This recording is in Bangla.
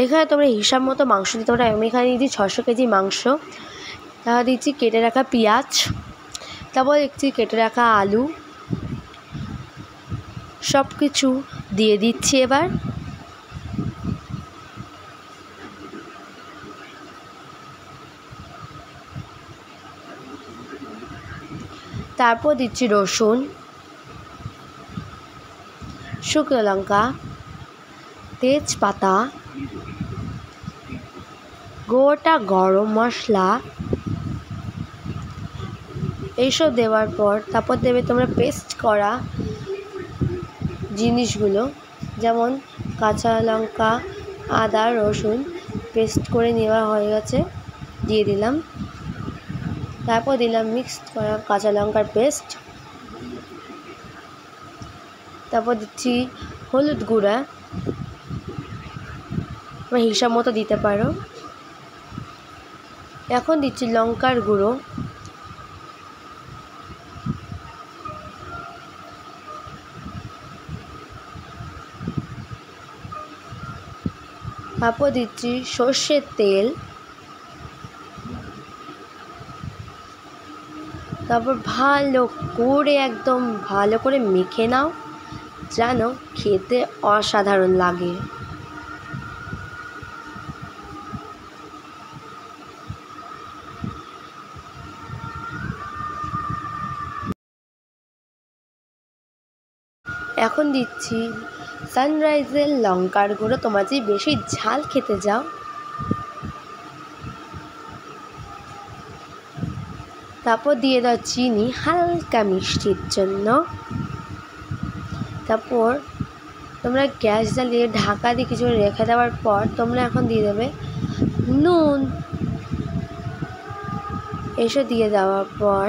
এখানে তোমরা হিসাব মতো মাংস দিতে পারো। আমি এখানে দিচ্ছি 600 কেজি মাংস। তারপর দিচ্ছি কেটে রাখা পেঁয়াজ, তারপর দিচ্ছি কেটে রাখা আলু, সব কিছু দিয়ে দিচ্ছি। এবার তারপর দিচ্ছি রসুন, শুকনো লঙ্কা, তেজপাতা, গোটা গরম মশলা, এইসব দেওয়ার পর তারপর দেবে তোমরা পেস্ট করা জিনিসগুলো, যেমন কাঁচা লঙ্কা, আদা, রসুন পেস্ট করে নেওয়া হয়ে গেছে, দিয়ে দিলাম। তারপর দিলাম মিক্সড করা কাঁচা লঙ্কার পেস্ট। তারপর দিচ্ছি হলুদ গুঁড়া, তোমরা হিসাব মতো দিতে পারো। এখন দিচ্ছি লঙ্কার গুঁড়ো, তারপর দিচ্ছি সর্ষের তেল, তারপর একদম ভালো করে মেখে নাও, যেন খেতে অসাধারণ লাগে। এখন দিচ্ছি সানরাইজের লঙ্কার গুঁড়ো, তোমরা যদি বেশি ঝাল খেতে যাও। তারপর দিয়ে দাও চিনি হালকা মিষ্টির জন্য। তারপর তোমরা গ্যাস জ্বালিয়ে ঢাকা দিয়ে কিছু রেখে দেওয়ার পর তোমরা এখন দিয়ে দেবে নুন। এসব দিয়ে দেওয়ার পর